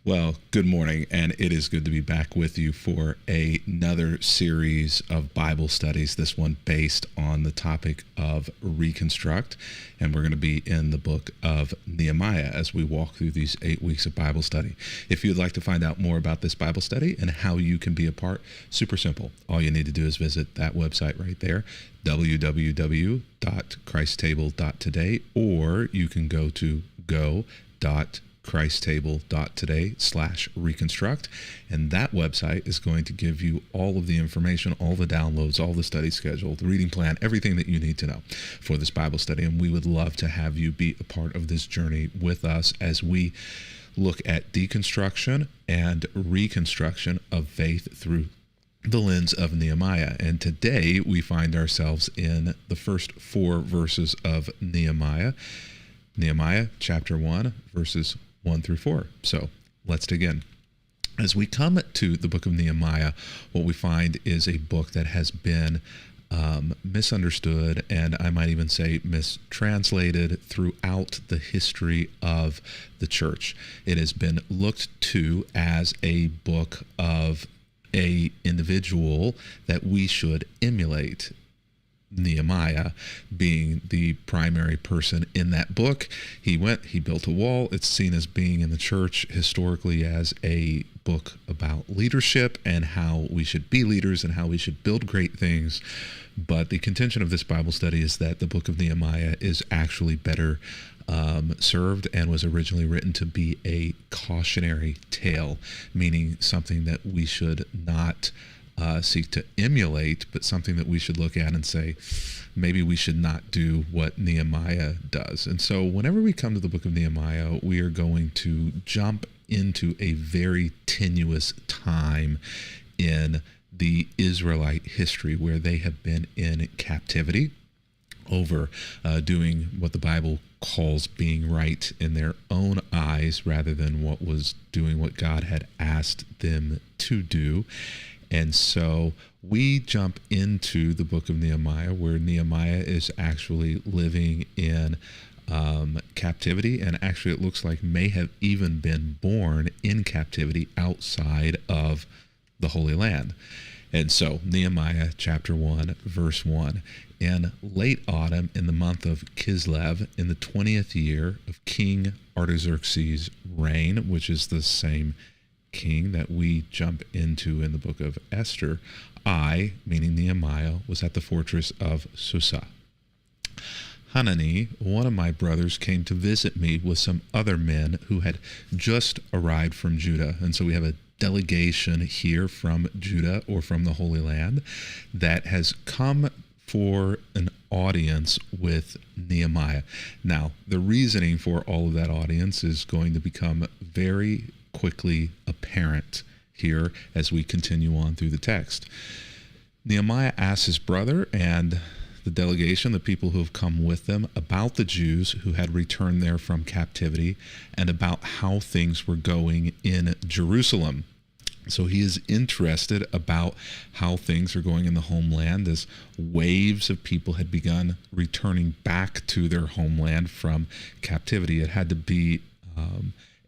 Well, good morning, and it is good to be back with you for another series of Bible studies, this one based on the topic of reconstruct, and we're going to be in the book of Nehemiah as we walk through these 8 weeks of Bible study. If you'd like to find out more about this Bible study and how you can be a part, super simple. All you need to do is visit that website right there, www.christtable.today, or you can go to christtable.today/reconstruct, and that website is going to give you all of the information, all the downloads, all the study schedule, the reading plan, everything that you need to know for this Bible study. And we would love to have you be a part of this journey with us as we look at deconstruction and reconstruction of faith through the lens of Nehemiah. And today we find ourselves in the first 4 verses of Nehemiah chapter 1, verses 1 through 4. So let's dig in. As we come to the book of Nehemiah, what we find is a book that has been misunderstood, and I might even say mistranslated throughout the history of the church. It has been looked to as a book of a individual that we should emulate, Nehemiah being the primary person in that book. He built a wall. It's seen as being in the church historically as a book about leadership and how we should be leaders and how we should build great things. But the contention of this Bible study is that the book of Nehemiah is actually better served and was originally written to be a cautionary tale, meaning something that we should not seek to emulate, but something that we should look at and say, maybe we should not do what Nehemiah does. And so whenever we come to the book of Nehemiah, we are going to jump into a very tenuous time in the Israelite history where they have been in captivity over doing what the Bible calls being right in their own eyes rather than doing what God had asked them to do. And so we jump into the book of Nehemiah, where Nehemiah is actually living in captivity, and actually it looks like may have even been born in captivity outside of the Holy Land. And so Nehemiah chapter 1, verse 1, in late autumn, in the month of Kislev, in the 20th year of King Artaxerxes' reign, which is the same king that we jump into in the book of Esther, I, meaning Nehemiah, was at the fortress of Susa. Hanani, one of my brothers, came to visit me with some other men who had just arrived from Judah. And so we have a delegation here from Judah or from the Holy Land that has come for an audience with Nehemiah. Now, the reasoning for all of that audience is going to become very quickly apparent here as we continue on through the text. Nehemiah asks his brother and the delegation, the people who have come with them, about the Jews who had returned there from captivity and about how things were going in Jerusalem. So he is interested about how things are going in the homeland as waves of people had begun returning back to their homeland from captivity. It had to be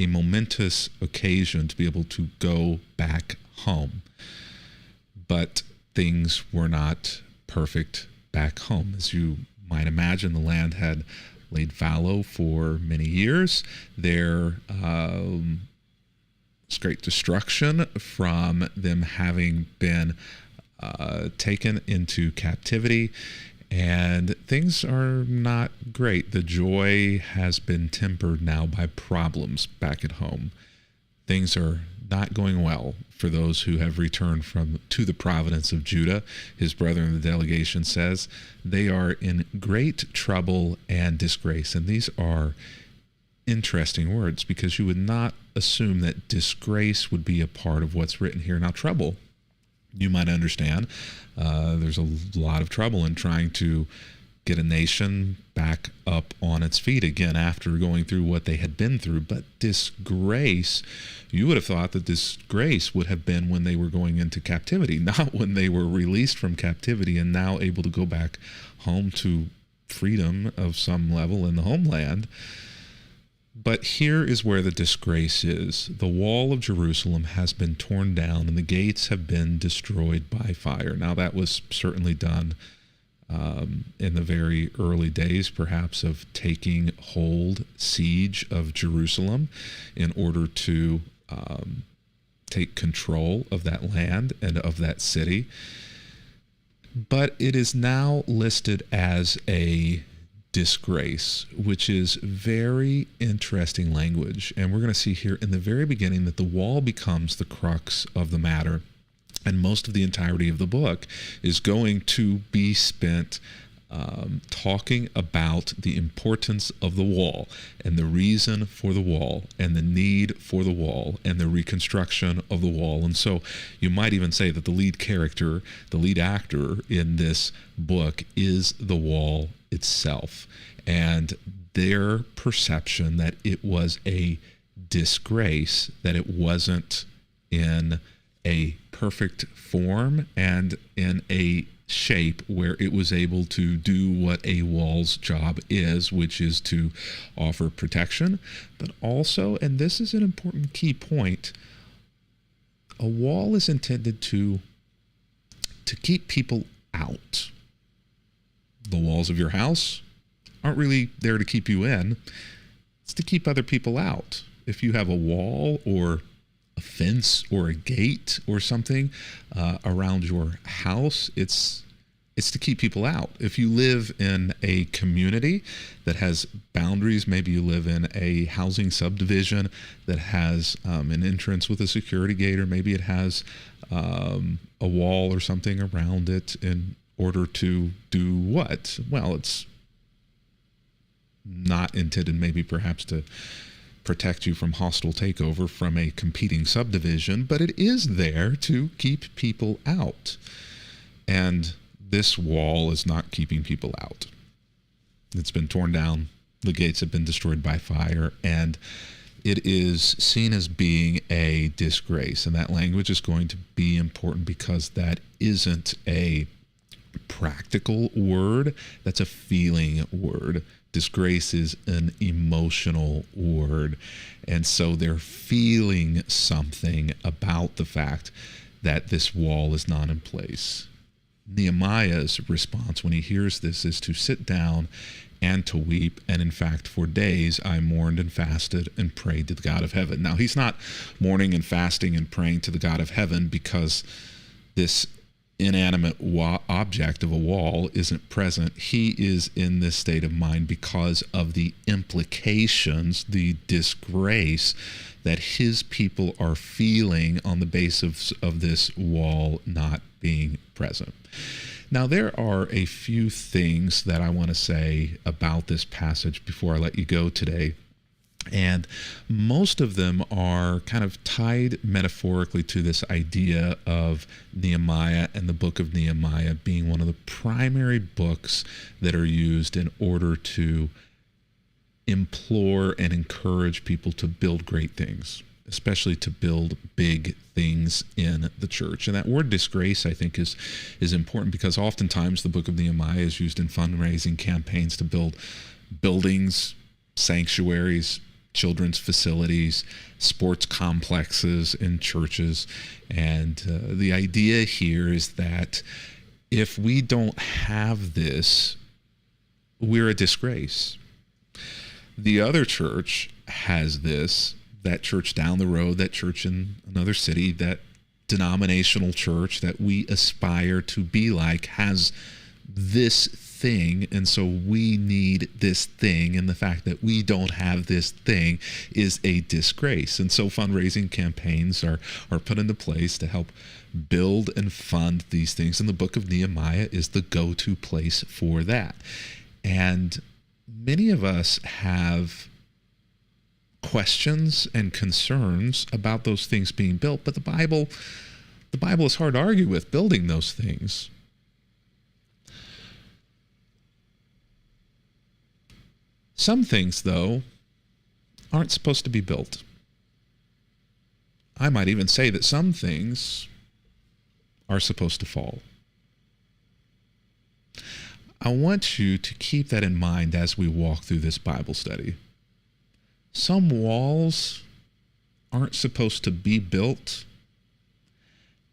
a momentous occasion to be able to go back home. But things were not perfect back home. As you might imagine, the land had laid fallow for many years. There was great destruction from them having been taken into captivity, and things are not great. The joy has been tempered now by problems back at home. Things are not going well for those who have returned to the province of Judah. His brother in the delegation says they are in great trouble and disgrace. And these are interesting words, because you would not assume that disgrace would be a part of what's written here. Now, trouble, you might understand, there's a lot of trouble in trying to get a nation back up on its feet again after going through what they had been through. But disgrace, you would have thought that disgrace would have been when they were going into captivity, not when they were released from captivity and now able to go back home to freedom of some level in the homeland. But here is where the disgrace is. The wall of Jerusalem has been torn down and the gates have been destroyed by fire. Now, that was certainly done in the very early days, perhaps, of taking siege of Jerusalem in order to take control of that land and of that city. But it is now listed as a disgrace, which is very interesting language. And we're going to see here in the very beginning that the wall becomes the crux of the matter. And most of the entirety of the book is going to be spent talking about the importance of the wall and the reason for the wall and the need for the wall and the reconstruction of the wall. And so you might even say that the lead character, the lead actor in this book is the wall itself, and their perception that it was a disgrace, that it wasn't in a perfect form and in a shape where it was able to do what a wall's job is, which is to offer protection, but also, and this is an important key point, a wall is intended to keep people out. The walls of your house aren't really there to keep you in. It's to keep other people out. If you have a wall or a fence or a gate or something around your house, it's to keep people out. If you live in a community that has boundaries, maybe you live in a housing subdivision that has an entrance with a security gate, or maybe it has a wall or something around it in order to do what? Well, it's not intended maybe perhaps to protect you from hostile takeover from a competing subdivision, but it is there to keep people out. And this wall is not keeping people out. It's been torn down. The gates have been destroyed by fire, and it is seen as being a disgrace. And that language is going to be important because that isn't a practical word. That's a feeling word. Disgrace is an emotional word. And so they're feeling something about the fact that this wall is not in place. Nehemiah's response when he hears this is to sit down and to weep. And in fact, for days I mourned and fasted and prayed to the God of heaven. Now, he's not mourning and fasting and praying to the God of heaven because this inanimate object of a wall isn't present. He is in this state of mind because of the implications, the disgrace that his people are feeling on the basis of this wall not being present. Now, there are a few things that I want to say about this passage before I let you go today. And most of them are kind of tied metaphorically to this idea of Nehemiah and the book of Nehemiah being one of the primary books that are used in order to implore and encourage people to build great things, especially to build big things in the church. And that word disgrace, I think, is important because oftentimes the book of Nehemiah is used in fundraising campaigns to build buildings, sanctuaries, children's facilities, sports complexes in churches. And the idea here is that if we don't have this, we're a disgrace. The other church has this, that church down the road, that church in another city, that denominational church that we aspire to be like has this thing, and so we need this thing, and the fact that we don't have this thing is a disgrace. And so fundraising campaigns are put into place to help build and fund these things, and the book of Nehemiah is the go-to place for that. And many of us have questions and concerns about those things being built, but the Bible is hard to argue with building those things. Some things, though, aren't supposed to be built. I might even say that some things are supposed to fall. I want you to keep that in mind as we walk through this Bible study. Some walls aren't supposed to be built,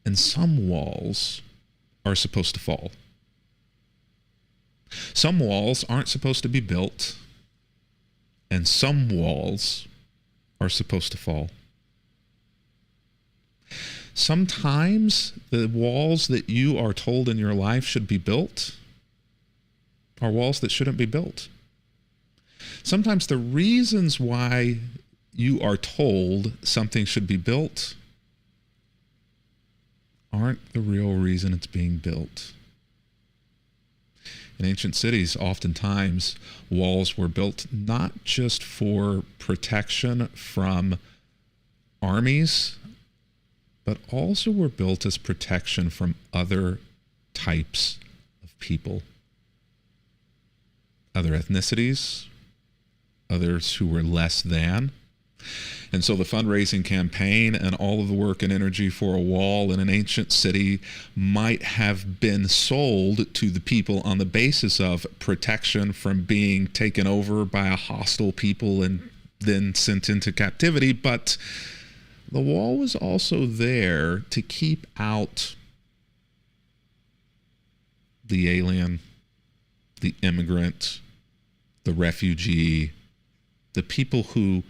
and some walls are supposed to fall. Some walls aren't supposed to be built, and some walls are supposed to fall. Sometimes the walls that you are told in your life should be built are walls that shouldn't be built. Sometimes the reasons why you are told something should be built aren't the real reason it's being built. In ancient cities, oftentimes walls were built not just for protection from armies, but also were built as protection from other types of people, other ethnicities, others who were less than. And so the fundraising campaign and all of the work and energy for a wall in an ancient city might have been sold to the people on the basis of protection from being taken over by a hostile people and then sent into captivity. But the wall was also there to keep out the alien, the immigrant, the refugee, the people who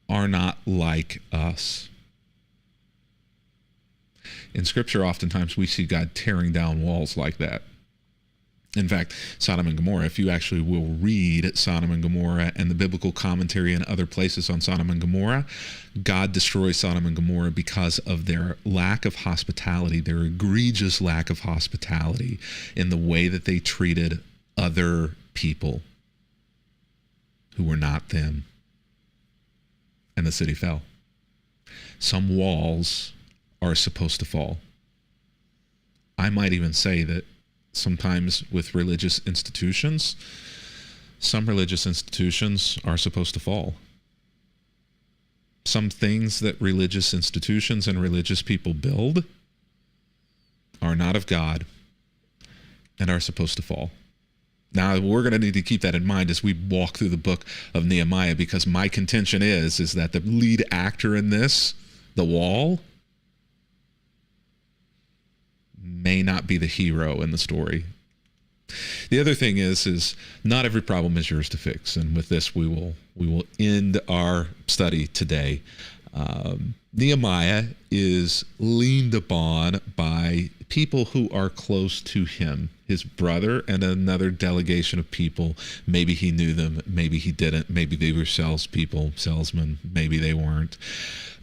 are not like us. In Scripture, oftentimes we see God tearing down walls like that. In fact, Sodom and Gomorrah, if you actually will read Sodom and Gomorrah and the biblical commentary and other places on Sodom and Gomorrah, God destroys Sodom and Gomorrah because of their lack of hospitality, their egregious lack of hospitality in the way that they treated other people who were not them. And the city fell. Some walls are supposed to fall. I might even say that sometimes with religious institutions, some religious institutions are supposed to fall. Some things that religious institutions and religious people build are not of God and are supposed to fall. Now, we're going to need to keep that in mind as we walk through the book of Nehemiah, because my contention is that the lead actor in this, the wall, may not be the hero in the story. The other thing is not every problem is yours to fix. And with this, we will end our study today. Nehemiah is leaned upon by people who are close to him, his brother and another delegation of people. Maybe he knew them, maybe he didn't, maybe they were salesmen, maybe they weren't.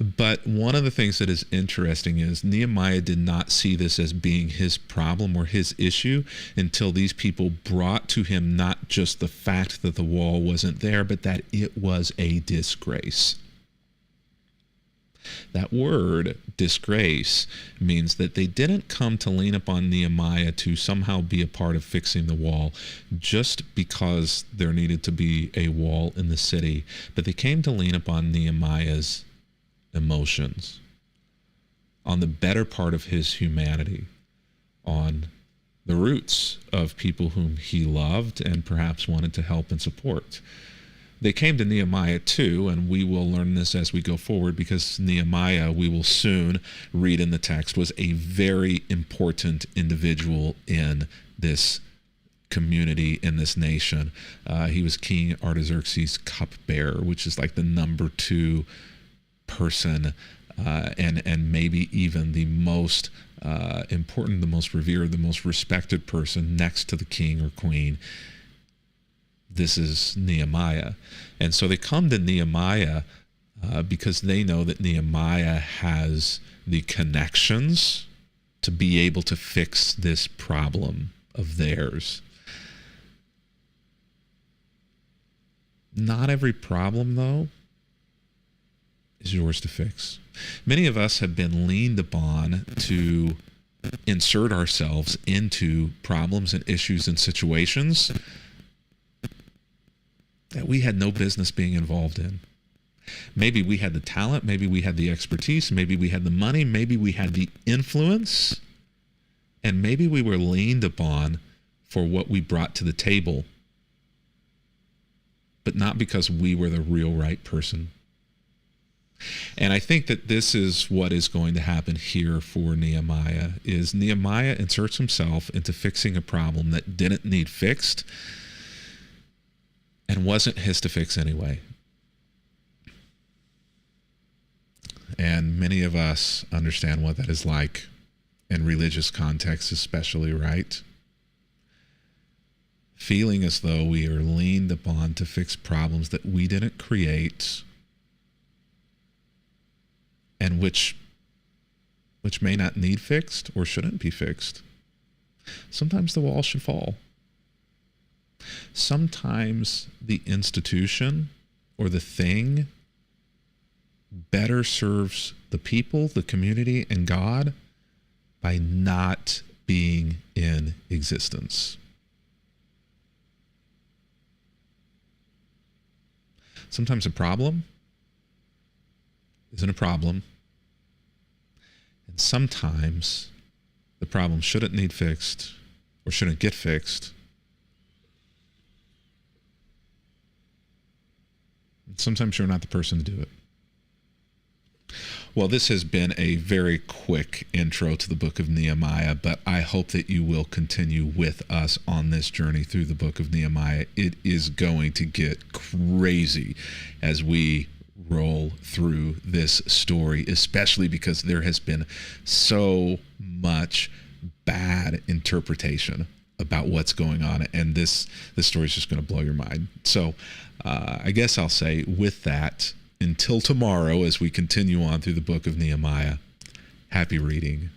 But one of the things that is interesting is Nehemiah did not see this as being his problem or his issue until these people brought to him not just the fact that the wall wasn't there, but that it was a disgrace. That word, disgrace, means that they didn't come to lean upon Nehemiah to somehow be a part of fixing the wall just because there needed to be a wall in the city, but they came to lean upon Nehemiah's emotions, on the better part of his humanity, on the roots of people whom he loved and perhaps wanted to help and support. They came to Nehemiah too, and we will learn this as we go forward, because Nehemiah, we will soon read in the text, was a very important individual in this community, in this nation. He was King Artaxerxes' cupbearer, which is like the number 2 person, and maybe even the most important, the most revered, the most respected person next to the king or queen. This is Nehemiah. And so they come to Nehemiah because they know that Nehemiah has the connections to be able to fix this problem of theirs. Not every problem, though, is yours to fix. Many of us have been leaned upon to insert ourselves into problems and issues and situations that we had no business being involved in. Maybe we had the talent, maybe we had the expertise, maybe we had the money, maybe we had the influence, and maybe we were leaned upon for what we brought to the table. but not because we were the real right person. And I think that this is what is going to happen here for Nehemiah, is Nehemiah inserts himself into fixing a problem that didn't need fixed and wasn't his to fix anyway. And many of us understand what that is like in religious contexts, especially, right? Feeling as though we are leaned upon to fix problems that we didn't create, and which may not need fixed or shouldn't be fixed. Sometimes the wall should fall. Sometimes the institution or the thing better serves the people, the community, and God by not being in existence. Sometimes a problem isn't a problem, and sometimes the problem shouldn't need fixed or shouldn't get fixed. And sometimes you're not the person to do it. Well, this has been a very quick intro to the book of Nehemiah, but I hope that you will continue with us on this journey through the book of Nehemiah. It is going to get crazy as we roll through this story, especially because there has been so much bad interpretation about what's going on, and this story is just going to blow your mind. So I guess I'll say with that, until tomorrow, as we continue on through the book of Nehemiah, happy reading.